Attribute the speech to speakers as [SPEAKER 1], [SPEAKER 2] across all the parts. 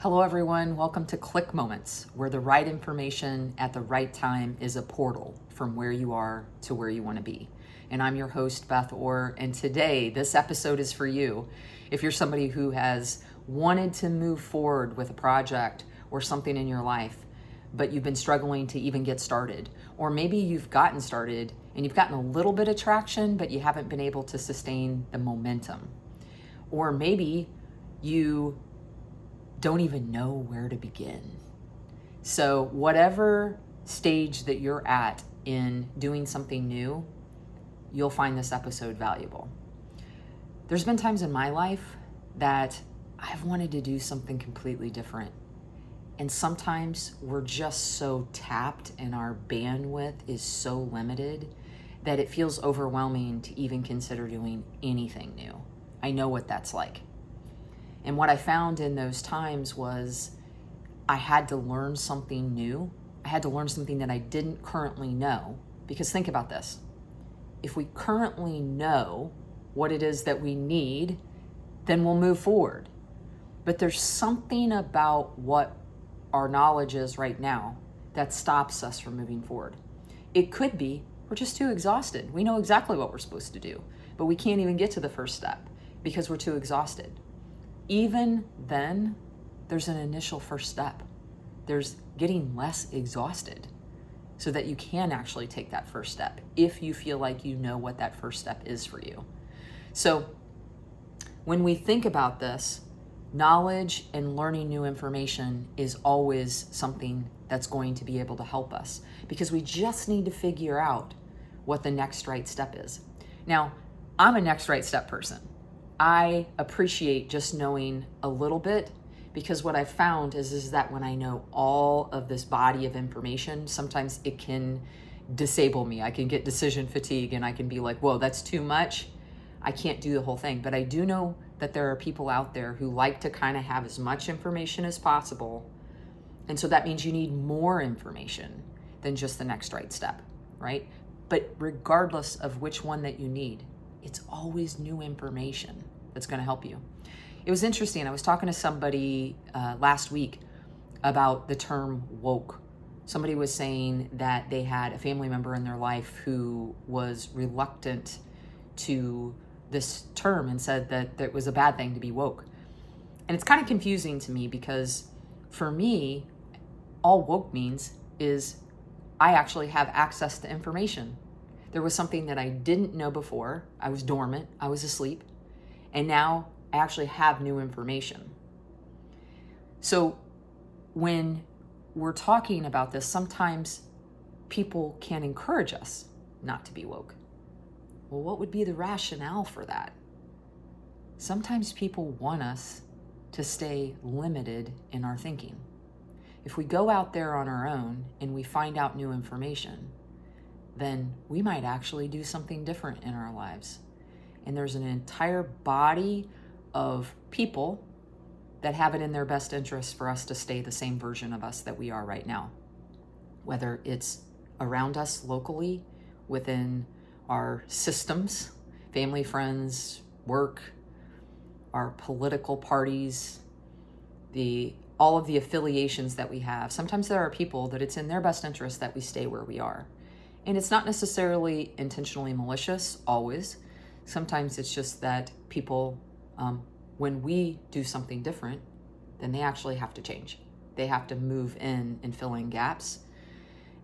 [SPEAKER 1] Hello, everyone. Welcome to Click Moments, where the right information at the right time is a portal from where you are to where you want to be. And I'm your host, Beth Orr. And today, this episode is for you. If you're somebody who has wanted to move forward with a project or something in your life, but you've been struggling to even get started, or maybe you've gotten started and you've gotten a little bit of traction, but you haven't been able to sustain the momentum. Or maybe you don't even know where to begin. So whatever stage that you're at in doing something new, you'll find this episode valuable. There's been times in my life that I've wanted to do something completely different. And sometimes we're just so tapped and our bandwidth is so limited that it feels overwhelming to even consider doing anything new. I know what that's like. And what I found in those times was I had to learn something new. I had to learn something that I didn't currently know. Because think about this. If we currently know what it is that we need, then we'll move forward. But there's something about what our knowledge is right now that stops us from moving forward. It could be we're just too exhausted. We know exactly what we're supposed to do, but we can't even get to the first step because we're too exhausted. Even then, there's an initial first step. There's getting less exhausted so that you can actually take that first step if you feel like you know what that first step is for you. So when we think about this, knowledge and learning new information is always something that's going to be able to help us because we just need to figure out what the next right step is. Now, I'm a next right step person. I appreciate just knowing a little bit because what I've found is that when I know all of this body of information, sometimes it can disable me. I can get decision fatigue and I can be like, whoa, that's too much. I can't do the whole thing. But I do know that there are people out there who like to kind of have as much information as possible. And so that means you need more information than just the next right step, right? But regardless of which one that you need, it's always new information that's going to help you. It was interesting. I was talking to somebody last week about the term woke. Somebody was saying that they had a family member in their life who was reluctant to this term and said that it was a bad thing to be woke. And it's kind of confusing to me because for me, all woke means is I actually have access to information. There was something that I didn't know before. I was dormant, I was asleep, and now I actually have new information. So when we're talking about this, sometimes people can encourage us not to be woke. Well, what would be the rationale for that? Sometimes people want us to stay limited in our thinking. If we go out there on our own and we find out new information, then we might actually do something different in our lives. And there's an entire body of people that have it in their best interest for us to stay the same version of us that we are right now. Whether it's around us locally, within our systems, family, friends, work, our political parties, all of the affiliations that we have. Sometimes there are people that it's in their best interest that we stay where we are. And it's not necessarily intentionally malicious, always. Sometimes it's just that people, when we do something different, then they actually have to change. They have to move in and fill in gaps.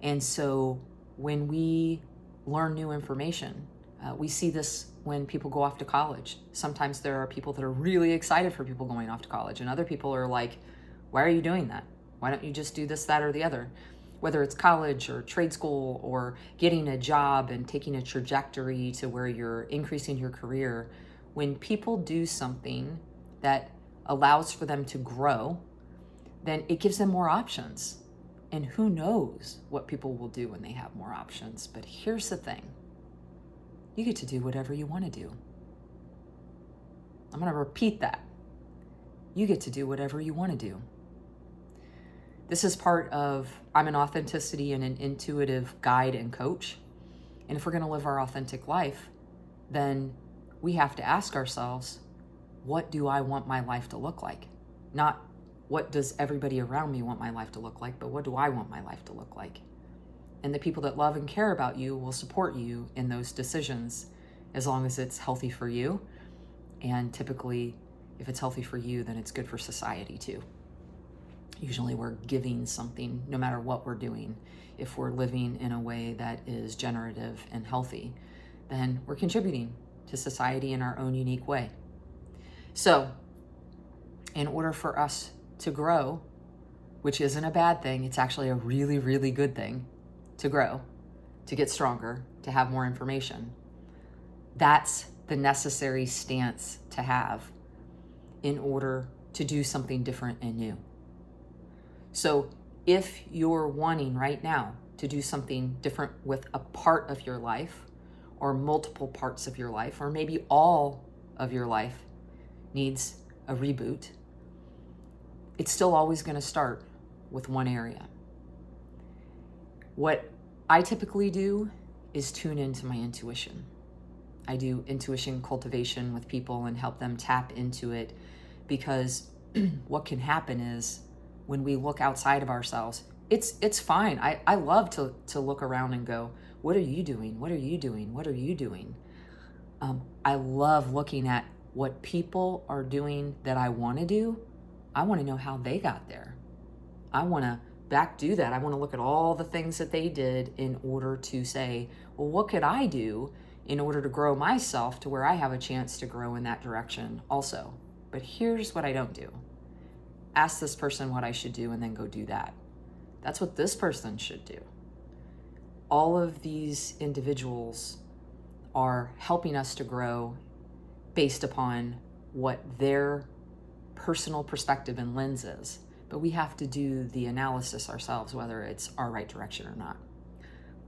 [SPEAKER 1] And so when we learn new information, we see this when people go off to college. Sometimes there are people that are really excited for people going off to college, and other people are like, why are you doing that? Why don't you just do this, that, or the other? Whether it's college or trade school or getting a job and taking a trajectory to where you're increasing your career, when people do something that allows for them to grow, then it gives them more options. And who knows what people will do when they have more options. But here's the thing. You get to do whatever you want to do. I'm going to repeat that. You get to do whatever you want to do. This is part of, I'm an authenticity and an intuitive guide and coach. And if we're going to live our authentic life, then we have to ask ourselves, what do I want my life to look like? Not what does everybody around me want my life to look like, but what do I want my life to look like? And the people that love and care about you will support you in those decisions as long as it's healthy for you. And typically, if it's healthy for you, then it's good for society too. Usually we're giving something no matter what we're doing. If we're living in a way that is generative and healthy, then we're contributing to society in our own unique way. So, in order for us to grow, which isn't a bad thing, it's actually a really, really good thing to grow, to get stronger, to have more information. That's the necessary stance to have in order to do something different and new. So if you're wanting right now to do something different with a part of your life or multiple parts of your life, or maybe all of your life needs a reboot, it's still always going to start with one area. What I typically do is tune into my intuition. I do intuition cultivation with people and help them tap into it, because what can happen is when we look outside of ourselves, it's fine. I love to look around and go, what are you doing? What are you doing? What are you doing? I love looking at what people are doing that I want to do. I want to know how they got there. I want to do that. I want to look at all the things that they did in order to say, well, what could I do in order to grow myself to where I have a chance to grow in that direction also? But here's what I don't do. Ask this person what I should do and then go do that. That's what this person should do. All of these individuals are helping us to grow based upon what their personal perspective and lens is. But we have to do the analysis ourselves, whether it's our right direction or not.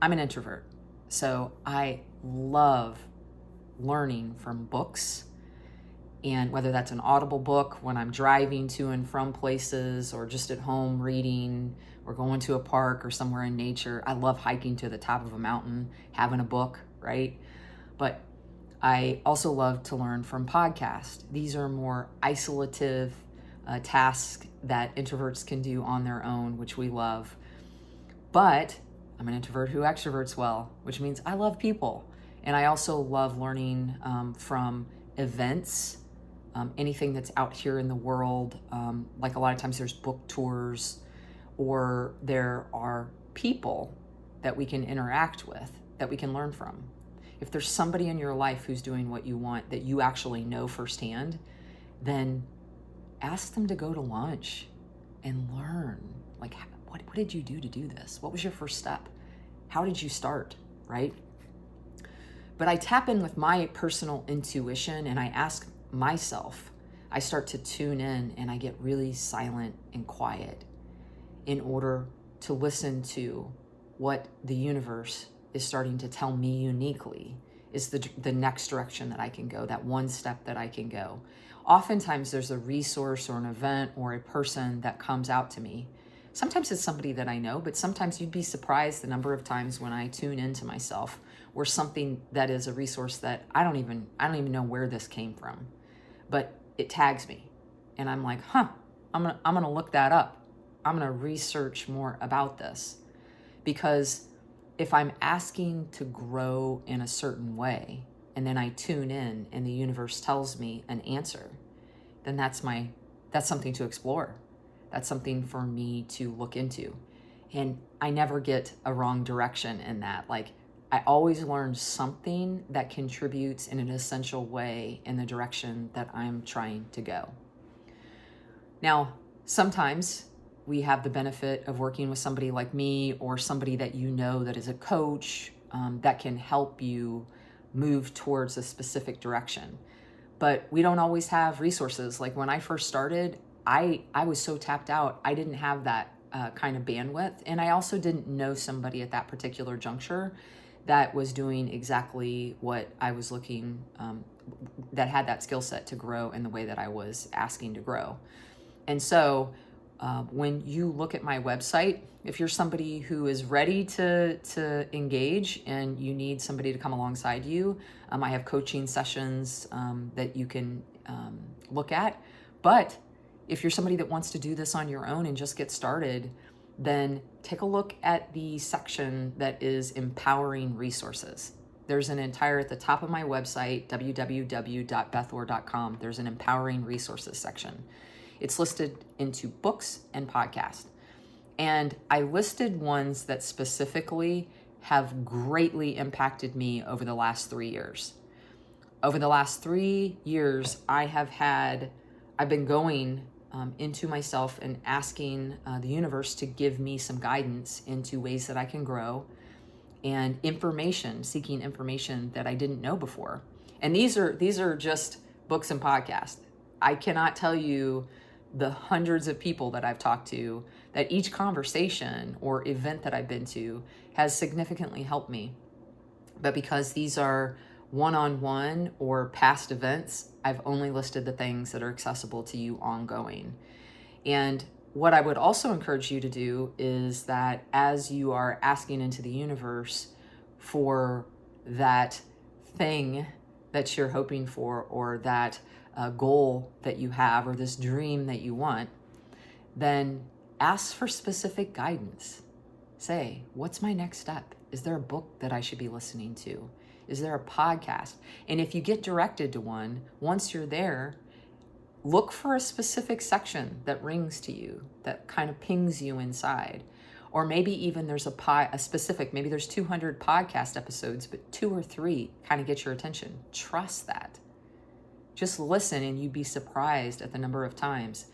[SPEAKER 1] I'm an introvert, so I love learning from books. And whether that's an audible book when I'm driving to and from places, or just at home reading, or going to a park or somewhere in nature. I love hiking to the top of a mountain, having a book, right? But I also love to learn from podcasts. These are more isolative tasks that introverts can do on their own, which we love. But I'm an introvert who extroverts well, which means I love people. And I also love learning from events, anything that's out here in the world. Like a lot of times there's book tours, or there are people that we can interact with, that we can learn from. If there's somebody in your life who's doing what you want, that you actually know firsthand, then ask them to go to lunch and learn. Like, what did you do to do this? What was your first step? How did you start, right? But I tap in with my personal intuition and I ask myself, I start to tune in and I get really silent and quiet in order to listen to what the universe is starting to tell me uniquely is the next direction that I can go, that one step that I can go. Oftentimes there's a resource or an event or a person that comes out to me. Sometimes it's somebody that I know, but sometimes you'd be surprised the number of times when I tune into myself or something that is a resource that I don't even know where this came from, but it tags me and I'm like, I'm gonna look that up. I'm gonna research more about this, because if I'm asking to grow in a certain way and then I tune in and the universe tells me an answer, then that's something to explore. That's something for me to look into. And I never get a wrong direction in that. Like, I always learn something that contributes in an essential way in the direction that I'm trying to go. Now, sometimes we have the benefit of working with somebody like me or somebody that you know that is a coach that can help you move towards a specific direction. But we don't always have resources. Like when I first started, I was so tapped out. I didn't have that kind of bandwidth. And I also didn't know somebody at that particular juncture that was doing exactly what I was looking, that had that skill set to grow in the way that I was asking to grow. And so when you look at my website, if you're somebody who is ready to engage and you need somebody to come alongside you, I have coaching sessions that you can look at. But if you're somebody that wants to do this on your own and just get started, then take a look at the section that is empowering resources. There's an entire, at the top of my website, www.bethor.com, there's an empowering resources section. It's listed into books and podcasts. And I listed ones that specifically have greatly impacted me over the last 3 years. Over the last 3 years, I've been going into myself and asking the universe to give me some guidance into ways that I can grow and seeking information that I didn't know before. And these are just books and podcasts. I cannot tell you the hundreds of people that I've talked to, that each conversation or event that I've been to has significantly helped me. But because these are one-on-one or past events, I've only listed the things that are accessible to you ongoing. And what I would also encourage you to do is that as you are asking into the universe for that thing that you're hoping for, or that goal that you have, or this dream that you want, then ask for specific guidance. Say, what's my next step? Is there a book that I should be listening to? Is there a podcast? And if you get directed to one, once you're there, look for a specific section that rings to you, that kind of pings you inside. Or maybe even there's a specific, maybe there's 200 podcast episodes, but 2 or 3 kind of get your attention. Trust that. Just listen, and you'd be surprised at the number of times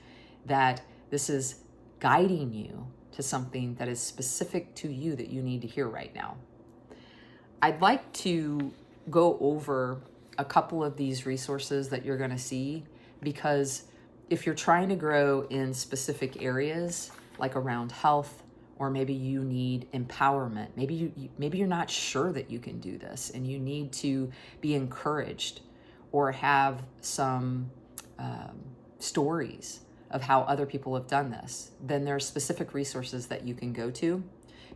[SPEAKER 1] that this is guiding you to something that is specific to you that you need to hear right now. I'd like to go over a couple of these resources that you're going to see, because if you're trying to grow in specific areas, like around health, or maybe you need empowerment, maybe you're not sure that you can do this and you need to be encouraged, or have some stories of how other people have done this, then there are specific resources that you can go to.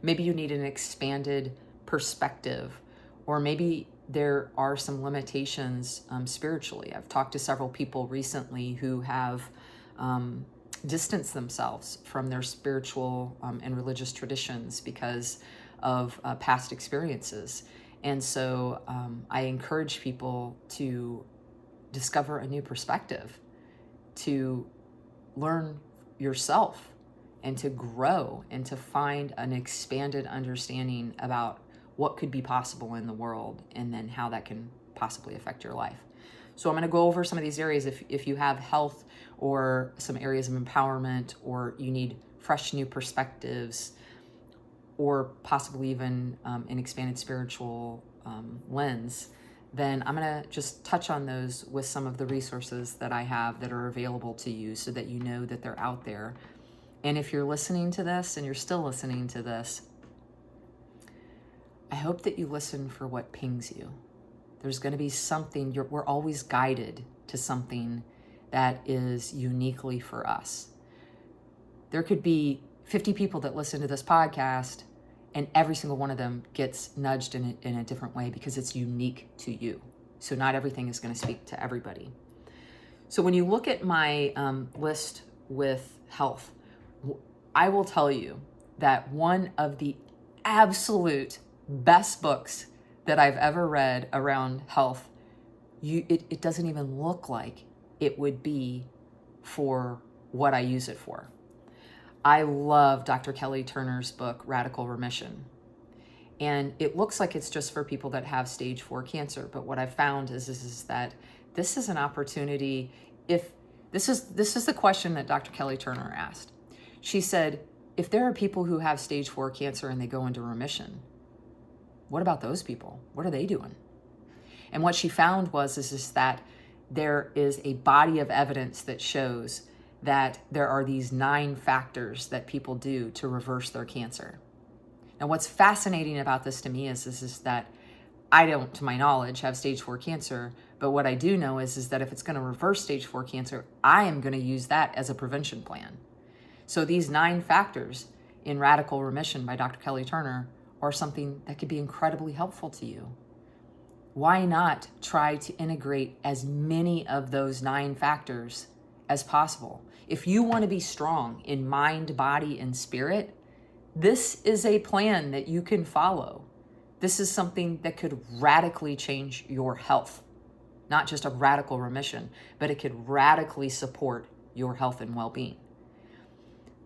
[SPEAKER 1] Maybe you need an expanded perspective, or maybe there are some limitations spiritually. I've talked to several people recently who have distanced themselves from their spiritual and religious traditions because of past experiences. And so I encourage people to discover a new perspective, to learn yourself, and to grow, and to find an expanded understanding about what could be possible in the world, and then how that can possibly affect your life. So I'm going to go over some of these areas. If you have health, or some areas of empowerment, or you need fresh new perspectives, or possibly even an expanded spiritual lens, then I'm going to just touch on those with some of the resources that I have that are available to you, so that you know that they're out there. And if you're listening to this, and you're still listening to this, I hope that you listen for what pings you. There's going to be something, we're always guided to something that is uniquely for us. There could be 50 people that listen to this podcast, and every single one of them gets nudged in a different way, because it's unique to you. So not everything is going to speak to everybody. So when you look at my list with health, I will tell you that one of the absolute best books that I've ever read around health, it doesn't even look like it would be for what I use it for. I love Dr. Kelly Turner's book, Radical Remission. And it looks like it's just for people that have stage 4 cancer. But what I've found is that this is an opportunity. If this is the question that Dr. Kelly Turner asked. She said, if there are people who have stage 4 cancer and they go into remission, what about those people? What are they doing? And what she found was that there is a body of evidence that shows that there are these 9 factors that people do to reverse their cancer. Now, what's fascinating about this to me is that I don't, to my knowledge, have stage 4 cancer, but what I do know is that if it's going to reverse stage 4 cancer, I am going to use that as a prevention plan. So these 9 factors in Radical Remission by Dr. Kelly Turner are something that could be incredibly helpful to you. Why not try to integrate as many of those 9 factors as possible. If you want to be strong in mind, body, and spirit, this is a plan that you can follow. This is something that could radically change your health. Not just a radical remission, but it could radically support your health and well-being.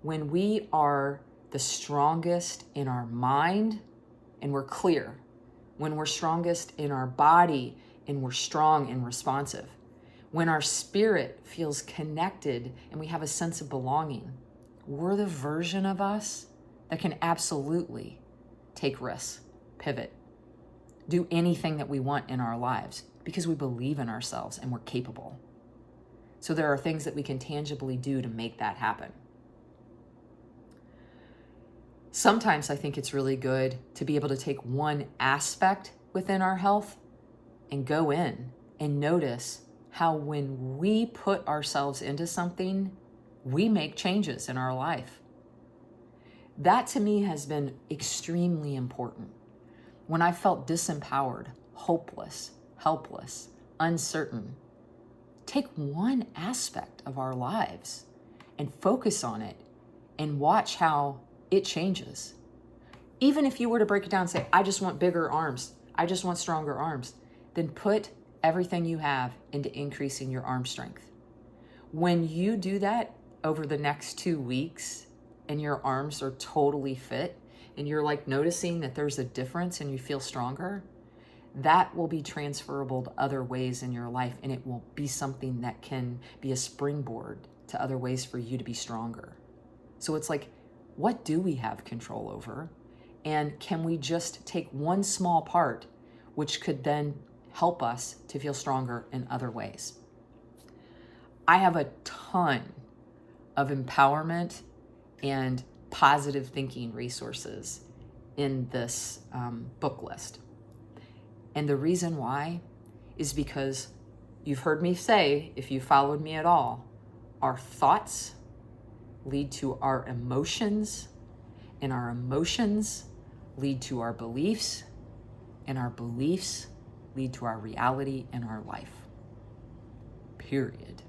[SPEAKER 1] When we are the strongest in our mind and we're clear, when we're strongest in our body and we're strong and responsive, when our spirit feels connected and we have a sense of belonging, we're the version of us that can absolutely take risks, pivot, do anything that we want in our lives because we believe in ourselves and we're capable. So there are things that we can tangibly do to make that happen. Sometimes I think it's really good to be able to take one aspect within our health and go in and notice how when we put ourselves into something, we make changes in our life. That to me has been extremely important. When I felt disempowered, hopeless, helpless, uncertain, take one aspect of our lives and focus on it and watch how it changes. Even if you were to break it down and say, I just want bigger arms, I just want stronger arms, then put everything you have into increasing your arm strength. When you do that over the next 2 weeks and your arms are totally fit and you're like noticing that there's a difference and you feel stronger, that will be transferable to other ways in your life, and it will be something that can be a springboard to other ways for you to be stronger. So it's like, what do we have control over? And can we just take one small part, which could then help us to feel stronger in other ways? I have a ton of empowerment and positive thinking resources in this book list. And the reason why is because you've heard me say, if you followed me at all, our thoughts lead to our emotions, and our emotions lead to our beliefs, and our beliefs lead to our reality and our life. Period.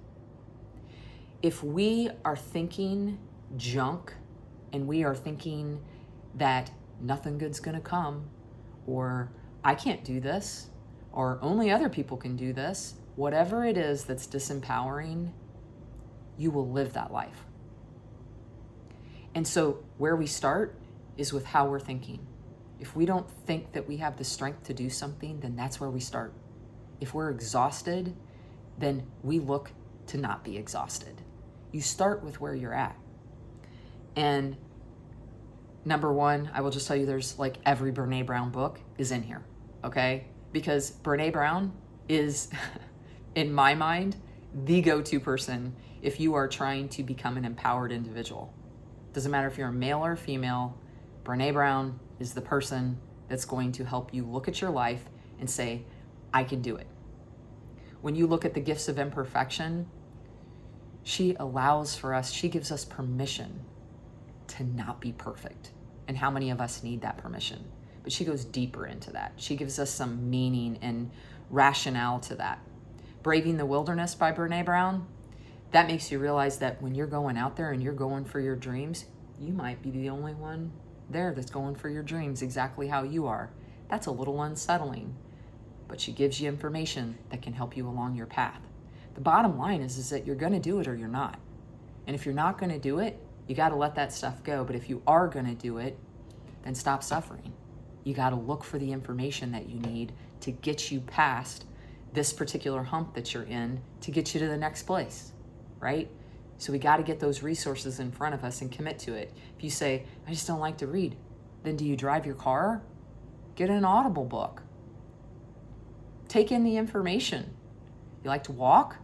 [SPEAKER 1] If we are thinking junk and we are thinking that nothing good's gonna come, or I can't do this, or only other people can do this, whatever it is that's disempowering, you will live that life. And so where we start is with how we're thinking. If we don't think that we have the strength to do something, then that's where we start. If we're exhausted, then we look to not be exhausted. You start with where you're at. And number one, I will just tell you, there's like every Brene Brown book is in here, okay? Because Brene Brown is, in my mind, the go-to person if you are trying to become an empowered individual. Doesn't matter if you're a male or female, Brene Brown is the person that's going to help you look at your life and say, I can do it. When you look at the gifts of imperfection, she allows for us, she gives us permission to not be perfect. And how many of us need that permission? But she goes deeper into that. She gives us some meaning and rationale to that. Braving the Wilderness by Brene Brown, that makes you realize that when you're going out there and you're going for your dreams, you might be the only one there that's going for your dreams exactly how you are. That's a little unsettling, but she gives you information that can help you along your path. The bottom line is that you're going to do it or you're not. And if you're not going to do it, you got to let that stuff go. But if you are going to do it, then stop suffering. You got to look for the information that you need to get you past this particular hump that you're in to get you to the next place, right? So we got to get those resources in front of us and commit to it. If you say, I just don't like to read, then do you drive your car? Get an Audible book. Take in the information. You like to walk?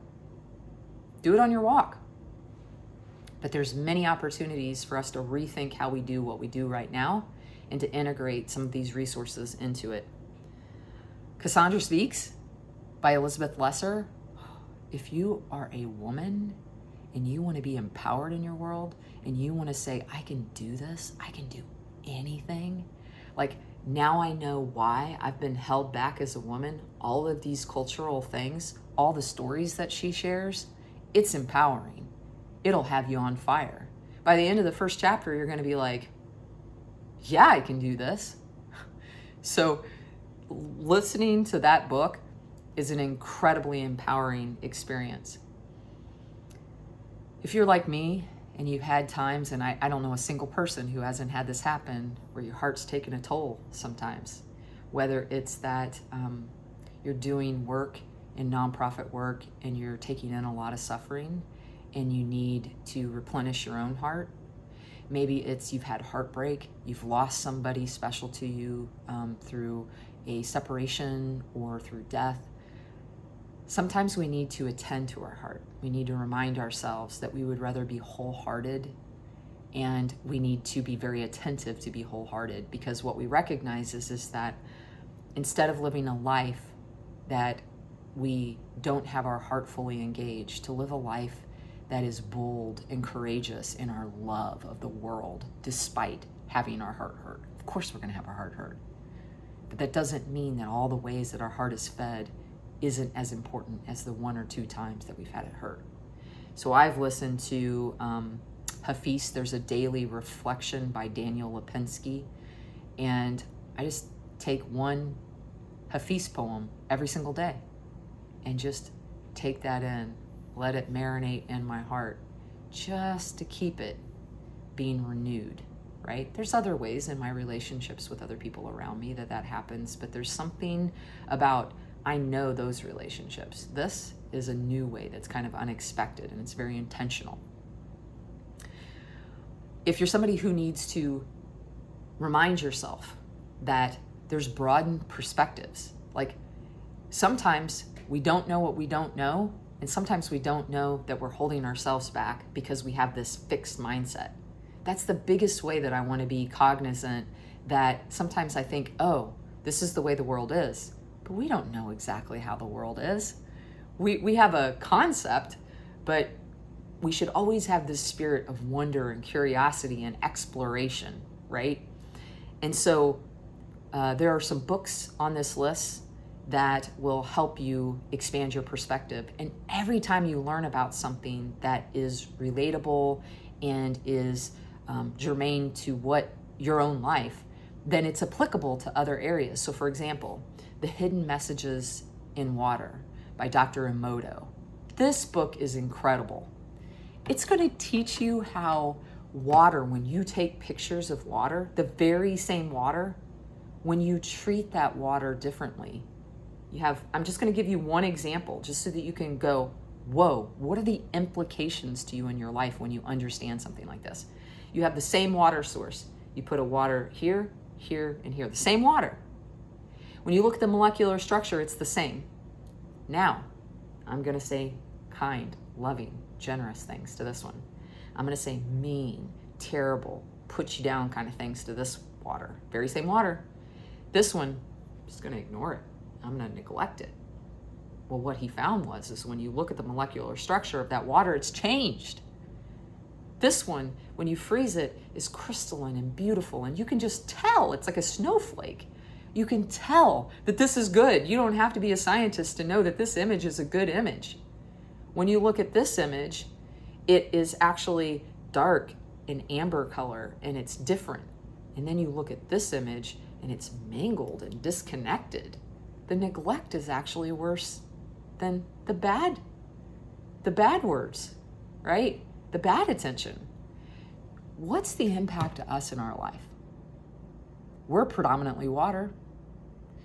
[SPEAKER 1] Do it on your walk. But there's many opportunities for us to rethink how we do what we do right now and to integrate some of these resources into it. Cassandra Speaks by Elizabeth Lesser. If you are a woman and you want to be empowered in your world and you want to say, I can do this, I can do anything. Like, now I know why I've been held back as a woman. All of these cultural things, all the stories that she shares, It's empowering. It'll have you on fire. By the end of the first chapter, you're going to be like, yeah, I can do this. So listening to that book is an incredibly empowering experience. If you're like me and you've had times, and I don't know a single person who hasn't had this happen, where your heart's taken a toll sometimes, whether it's that you're doing work in nonprofit work and you're taking in a lot of suffering and you need to replenish your own heart. Maybe it's you've had heartbreak, you've lost somebody special to you through a separation or through death. Sometimes we need to attend to our heart. We need to remind ourselves that we would rather be wholehearted, and we need to be very attentive to be wholehearted, because what we recognize is that instead of living a life that we don't have our heart fully engaged, to live a life that is bold and courageous in our love of the world, despite having our heart hurt. Of course we're going to have our heart hurt. But that doesn't mean that all the ways that our heart is fed isn't as important as the one or two times that we've had it hurt. So I've listened to Hafiz, there's a daily reflection by Daniel Lipinski, and I just take one Hafiz poem every single day and just take that in, let it marinate in my heart, just to keep it being renewed, right? There's other ways in my relationships with other people around me that happens, but there's something about, I know those relationships. This is a new way that's kind of unexpected, and it's very intentional. If you're somebody who needs to remind yourself that there's broadened perspectives, like sometimes we don't know what we don't know, and sometimes we don't know that we're holding ourselves back because we have this fixed mindset. That's the biggest way that I want to be cognizant that sometimes I think, oh, this is the way the world is. But we don't know exactly how the world is. We have a concept, but we should always have this spirit of wonder and curiosity and exploration, right? And so there are some books on this list that will help you expand your perspective. And every time you learn about something that is relatable and is germane to what your own life, then it's applicable to other areas. So for example, The Hidden Messages in Water by Dr. Emoto. This book is incredible. It's going to teach you how water, when you take pictures of water, the very same water, when you treat that water differently, I'm just going to give you one example just so that you can go, whoa, what are the implications to you in your life when you understand something like this? You have the same water source. You put a water here, here, and here, the same water. When you look at the molecular structure, it's the same. Now, I'm going to say kind, loving, generous things to this one. I'm going to say mean, terrible, put you down kind of things to this water. Very same water. This one, I'm just going to ignore it. I'm going to neglect it. Well, what he found is when you look at the molecular structure of that water, it's changed. This one, when you freeze it, is crystalline and beautiful, and you can just tell. It's like a snowflake. You can tell that this is good. You don't have to be a scientist to know that this image is a good image. When you look at this image, it is actually dark and amber color, and it's different. And then you look at this image, and it's mangled and disconnected. The neglect is actually worse than the bad words, right? The bad attention. What's the impact to us in our life? We're predominantly water.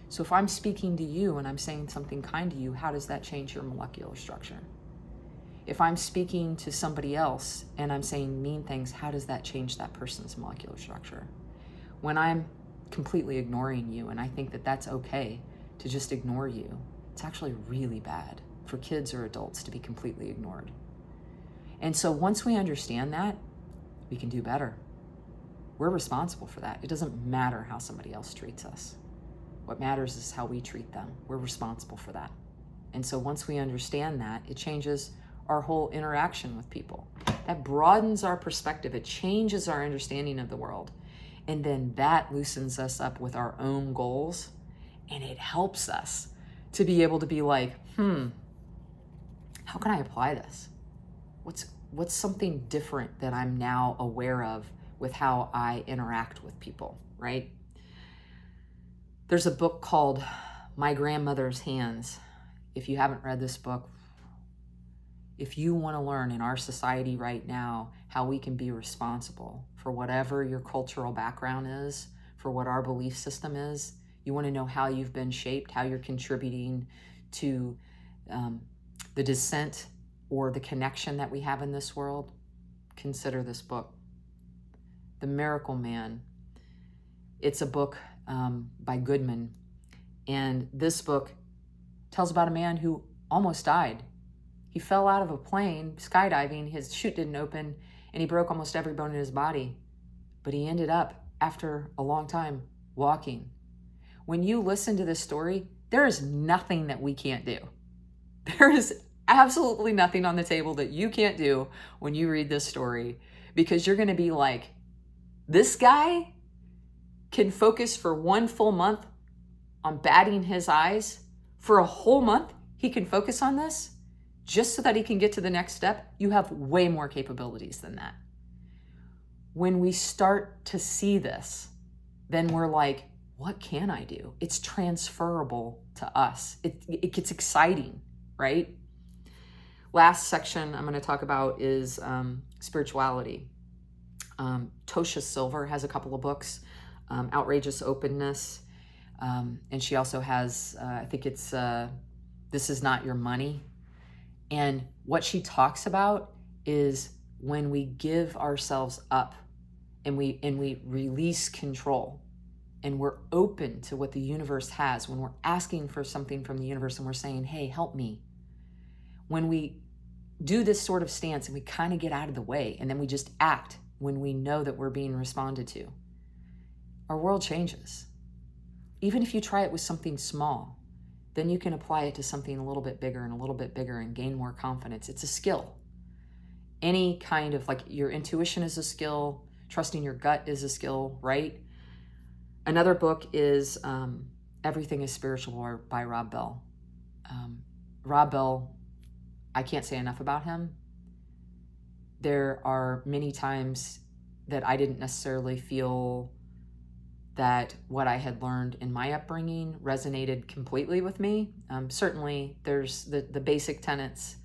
[SPEAKER 1] So if I'm speaking to you and I'm saying something kind to you, how does that change your molecular structure? If I'm speaking to somebody else and I'm saying mean things, how does that change that person's molecular structure? When I'm completely ignoring you and I think that that's okay to just ignore you, it's actually really bad for kids or adults to be completely ignored. And so once we understand that, we can do better. We're responsible for that. It doesn't matter how somebody else treats us. What matters is how we treat them. We're responsible for that. And so once we understand that, it changes our whole interaction with people. That broadens our perspective. It changes our understanding of the world. And then that loosens us up with our own goals. And it helps us to be able to be like, how can I apply this? what's something different that I'm now aware of with how I interact with people, right? There's a book called My Grandmother's Hands. If you haven't read this book, if you want to learn in our society right now how we can be responsible for whatever your cultural background is, for what our belief system is, you want to know how you've been shaped, how you're contributing to the descent or the connection that we have in this world, consider this book. The Miracle Man. It's a book by Goodman. And this book tells about a man who almost died. He fell out of a plane skydiving, his chute didn't open, and he broke almost every bone in his body. But he ended up, after a long time, walking. When you listen to this story, there is nothing that we can't do. There is absolutely nothing on the table that you can't do when you read this story, because you're going to be like, this guy can focus for 1 full month on batting his eyes. For a whole month, he can focus on this just so that he can get to the next step. You have way more capabilities than that. When we start to see this, then we're like, what can I do? It's transferable to us. It gets exciting, right? Last section I'm going to talk about is spirituality. Tosha Silver has a couple of books, Outrageous Openness. And she also has, I think it's This Is Not Your Money. And what she talks about is when we give ourselves up and we release control and we're open to what the universe has, when we're asking for something from the universe and we're saying, hey, help me. When we do this sort of stance and we kind of get out of the way and then we just act when we know that we're being responded to, our world changes. Even if you try it with something small, then you can apply it to something a little bit bigger and a little bit bigger and gain more confidence. It's a skill. Any kind of, like, your intuition is a skill, trusting your gut is a skill, right? Another book is Everything is Spiritual by Rob Bell. Rob Bell, I can't say enough about him. There are many times that I didn't necessarily feel that what I had learned in my upbringing resonated completely with me. Certainly there's the basic tenets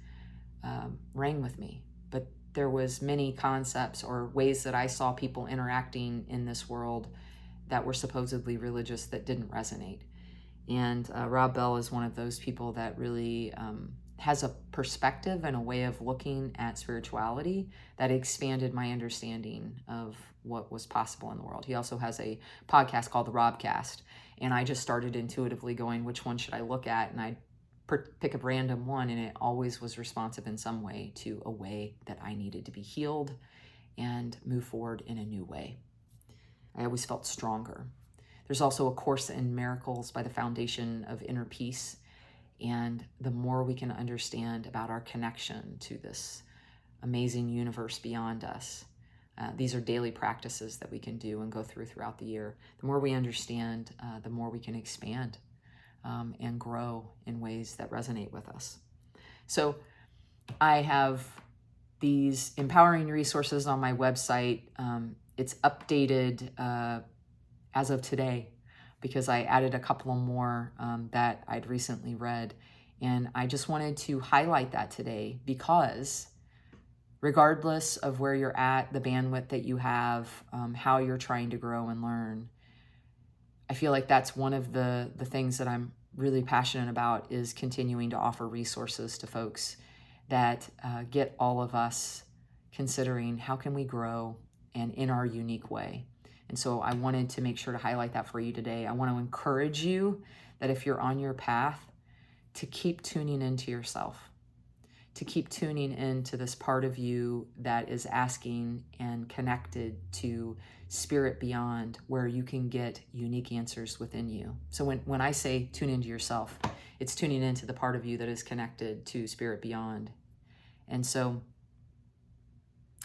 [SPEAKER 1] rang with me, but there was many concepts or ways that I saw people interacting in this world that were supposedly religious that didn't resonate. And Rob Bell is one of those people that really has a perspective and a way of looking at spirituality that expanded my understanding of what was possible in the world. He also has a podcast called The Robcast, and I just started intuitively going, which one should I look at? And I pick a random one, and it always was responsive in some way to a way that I needed to be healed and move forward in a new way. I always felt stronger. There's also A Course in Miracles by the Foundation of Inner Peace. And the more we can understand about our connection to this amazing universe beyond us, these are daily practices that we can do and go throughout the year. The more we understand, the more we can expand and grow in ways that resonate with us. So I have these empowering resources on my website. It's updated as of today, because I added a couple more that I'd recently read. And I just wanted to highlight that today, because regardless of where you're at, the bandwidth that you have, how you're trying to grow and learn, I feel like that's one of the things that I'm really passionate about, is continuing to offer resources to folks that get all of us considering how can we grow and in our unique way. And so I wanted to make sure to highlight that for you today. I want to encourage you that if you're on your path, to keep tuning into yourself, to keep tuning into this part of you that is asking and connected to spirit beyond, where you can get unique answers within you. So when I say tune into yourself, it's tuning into the part of you that is connected to spirit beyond. And so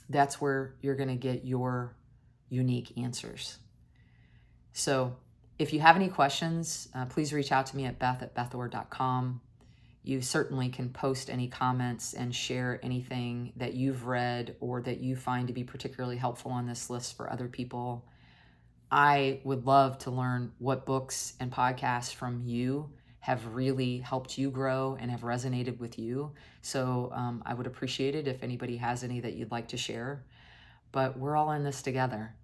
[SPEAKER 1] that's where you're going to get your unique answers. So if you have any questions, please reach out to me at beth@bethor.com. You certainly can post any comments and share anything that you've read or that you find to be particularly helpful on this list for other people. I would love to learn what books and podcasts from you have really helped you grow and have resonated with you. So I would appreciate it if anybody has any that you'd like to share. But we're all in this together.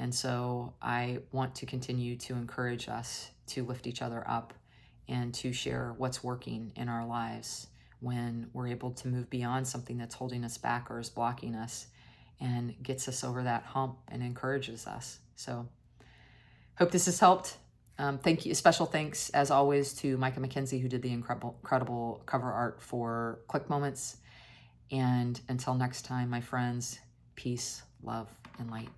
[SPEAKER 1] And so I want to continue to encourage us to lift each other up and to share what's working in our lives when we're able to move beyond something that's holding us back or is blocking us and gets us over that hump and encourages us. So hope this has helped. Thank you. Special thanks, as always, to Micah Mackenzie, who did the incredible cover art for Click Moments. And until next time, my friends, peace, love, and light.